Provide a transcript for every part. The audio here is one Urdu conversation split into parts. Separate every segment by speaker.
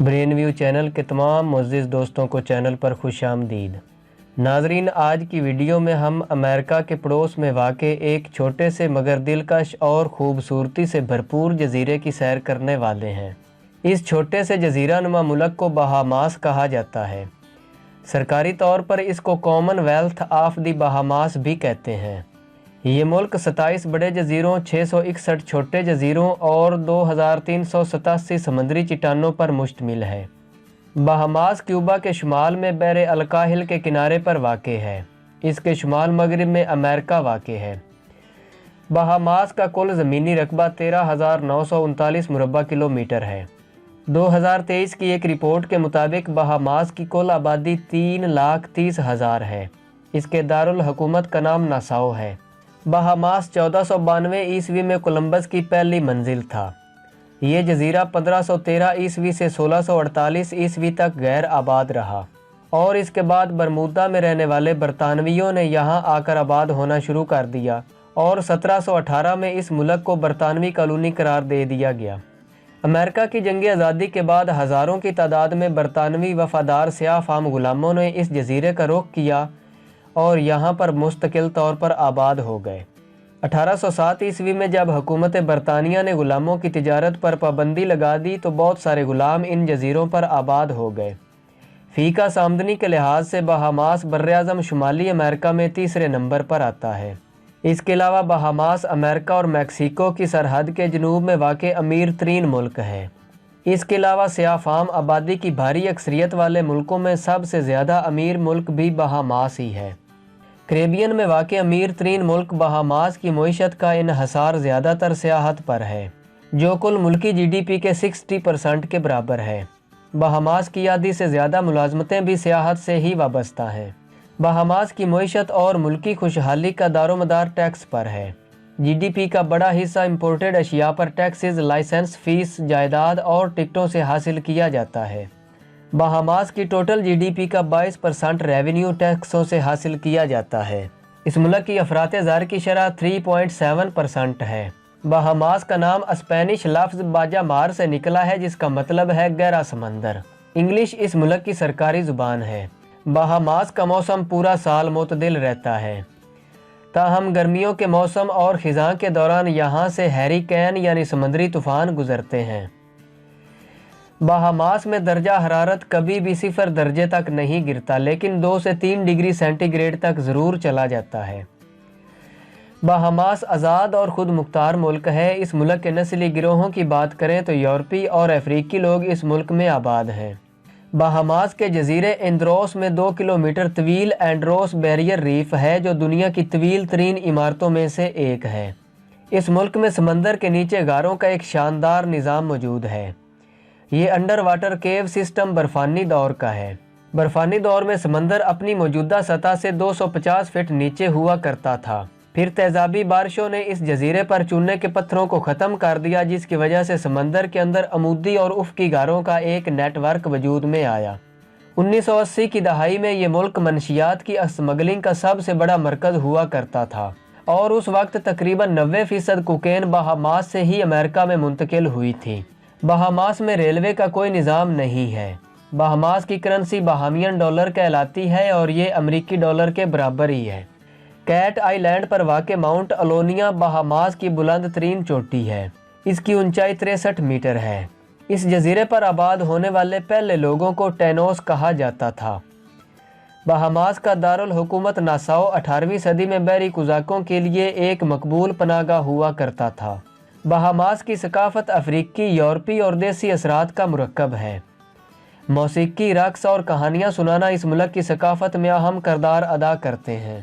Speaker 1: برین ویو چینل کے تمام معزز دوستوں کو چینل پر خوش آمدید۔ ناظرین، آج کی ویڈیو میں ہم امریکہ کے پڑوس میں واقع ایک چھوٹے سے مگر دلکش اور خوبصورتی سے بھرپور جزیرے کی سیر کرنے والے ہیں۔ اس چھوٹے سے جزیرہ نما ملک کو بہاماس کہا جاتا ہے۔ سرکاری طور پر اس کو common wealth of the Bahamas بھی کہتے ہیں۔ یہ ملک 27 بڑے جزیروں، 661 چھوٹے جزیروں اور 2387 سمندری چٹانوں پر مشتمل ہے۔ بہاماس کیوبا کے شمال میں بحر الکاہل کے کنارے پر واقع ہے۔ اس کے شمال مغرب میں امریکہ واقع ہے۔ بہاماس کا کل زمینی رقبہ 13,939 مربع کلومیٹر ہے۔ 2023 کی ایک رپورٹ کے مطابق بہاماس کی کل آبادی 3,30,000 ہے۔ اس کے دارالحکومت کا نام ناساؤ ہے۔ بہاماس 1492 عیسوی میں کولمبس کی پہلی منزل تھا۔ یہ جزیرہ 1513 عیسوی سے 1648 عیسوی تک غیر آباد رہا اور اس کے بعد برمودا میں رہنے والے برطانویوں نے یہاں آ کر آباد ہونا شروع کر دیا اور 1718 میں اس ملک کو برطانوی کالونی قرار دے دیا گیا۔ امریکہ کی جنگ آزادی کے بعد ہزاروں کی تعداد میں برطانوی وفادار سیاہ فام غلاموں نے اس جزیرے کا رخ کیا اور یہاں پر مستقل طور پر آباد ہو گئے۔ 1807 عیسوی میں جب حکومت برطانیہ نے غلاموں کی تجارت پر پابندی لگا دی تو بہت سارے غلام ان جزیروں پر آباد ہو گئے۔ فی کس آمدنی کے لحاظ سے بہاماس براعظم شمالی امریکہ میں تیسرے نمبر پر آتا ہے۔ اس کے علاوہ بہاماس امریکہ اور میکسیکو کی سرحد کے جنوب میں واقع امیر ترین ملک ہے۔ اس کے علاوہ سیاہ فام آبادی کی بھاری اکثریت والے ملکوں میں سب سے زیادہ امیر ملک بھی بہاماس ہی ہے۔ کریبین میں واقع امیر ترین ملک بہاماس کی معیشت کا انحصار زیادہ تر سیاحت پر ہے، جو کل ملکی جی ڈی پی کے 60% کے برابر ہے۔ بہاماس کی آدھی سے زیادہ ملازمتیں بھی سیاحت سے ہی وابستہ ہیں۔ بہاماس کی معیشت اور ملکی خوشحالی کا دار و مدار ٹیکس پر ہے۔ جی ڈی پی کا بڑا حصہ امپورٹڈ اشیاء پر ٹیکسز، لائسنس فیس، جائیداد اور ٹکٹوں سے حاصل کیا جاتا ہے۔ بہاماس کی ٹوٹل جی ڈی پی کا 22% ریونیو ٹیکسوں سے حاصل کیا جاتا ہے۔ اس ملک کی افراط زر کی شرح 3.7% ہے۔ بہاماس کا نام اسپینش لفظ باجا مار سے نکلا ہے جس کا مطلب ہے گہرا سمندر۔ انگلش اس ملک کی سرکاری زبان ہے۔ بہاماس کا موسم پورا سال معتدل رہتا ہے، تاہم گرمیوں کے موسم اور خزاں کے دوران یہاں سے ہیریکین یعنی سمندری طوفان گزرتے ہیں۔ بہاماس میں درجہ حرارت کبھی بھی 0 درجے تک نہیں گرتا، لیکن 2 سے 3 ڈگری سینٹی گریڈ تک ضرور چلا جاتا ہے۔ بہاماس آزاد اور خود مختار ملک ہے۔ اس ملک کے نسلی گروہوں کی بات کریں تو یورپی اور افریقی لوگ اس ملک میں آباد ہیں۔ بہاماس کے جزیرے ایندروس میں 2 کلومیٹر طویل اینڈروس بیریئر ریف ہے جو دنیا کی طویل ترین عمارتوں میں سے ایک ہے۔ اس ملک میں سمندر کے نیچے غاروں کا ایک شاندار نظام موجود ہے۔ یہ انڈر واٹر کیو سسٹم برفانی دور کا ہے۔ برفانی دور میں سمندر اپنی موجودہ سطح سے 250 فٹ نیچے ہوا کرتا تھا۔ پھر تیزابی بارشوں نے اس جزیرے پر چونے کے پتھروں کو ختم کر دیا، جس کی وجہ سے سمندر کے اندر عمودی اور افقی غاروں کا ایک نیٹ ورک وجود میں آیا۔ 1980 کی دہائی میں یہ ملک منشیات کی اسمگلنگ کا سب سے بڑا مرکز ہوا کرتا تھا اور اس وقت تقریباً 90% کوکین بہاماس سے ہی امریکہ میں منتقل ہوئی تھی۔ بہاماس میں ریلوے کا کوئی نظام نہیں ہے۔ بہاماس کی کرنسی بہامیان ڈالر کہلاتی ہے اور یہ امریکی ڈالر کے برابر ہی ہے۔ کیٹ آئی لینڈ پر واقع ماؤنٹ الونیا بہاماس کی بلند ترین چوٹی ہے۔ اس کی اونچائی 63 میٹر ہے۔ اس جزیرے پر آباد ہونے والے پہلے لوگوں کو ٹینوس کہا جاتا تھا۔ بہاماس کا دارالحکومت ناساؤ 18ویں صدی میں بحری قزاقوں کے لیے ایک مقبول پناہ گاہ ہوا کرتا تھا۔ بہاماس کی ثقافت افریقی، یورپی اور دیسی اثرات کا مرکب ہے۔ موسیقی، رقص اور کہانیاں سنانا اس ملک کی ثقافت میں اہم کردار ادا کرتے ہیں۔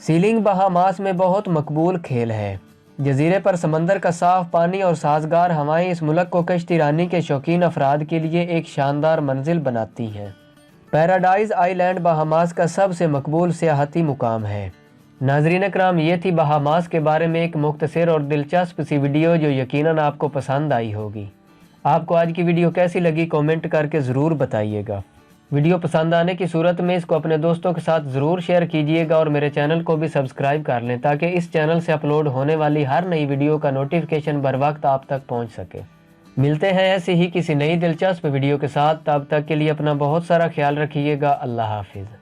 Speaker 1: سیلنگ بہاماس میں بہت مقبول کھیل ہے۔ جزیرے پر سمندر کا صاف پانی اور سازگار ہوائیں اس ملک کو کشتی رانی کے شوقین افراد کے لیے ایک شاندار منزل بناتی ہیں۔ پیراڈائز آئی لینڈ بہاماس کا سب سے مقبول سیاحتی مقام ہے۔ ناظرین اکرام، یہ تھی بہاماس کے بارے میں ایک مختصر اور دلچسپ سی ویڈیو جو یقیناً آپ کو پسند آئی ہوگی۔ آپ کو آج کی ویڈیو کیسی لگی کامنٹ کر کے ضرور بتائیے گا۔ ویڈیو پسند آنے کی صورت میں اس کو اپنے دوستوں کے ساتھ ضرور شیئر کیجیے گا اور میرے چینل کو بھی سبسکرائب کر لیں تاکہ اس چینل سے اپلوڈ ہونے والی ہر نئی ویڈیو کا نوٹیفیکیشن بر وقت آپ تک پہنچ سکے۔ ملتے ہیں ایسی ہی کسی نئی دلچسپ ویڈیو کے ساتھ، تب تک کے لیے اپنا بہت سارا خیال رکھیے گا۔ اللہ حافظ۔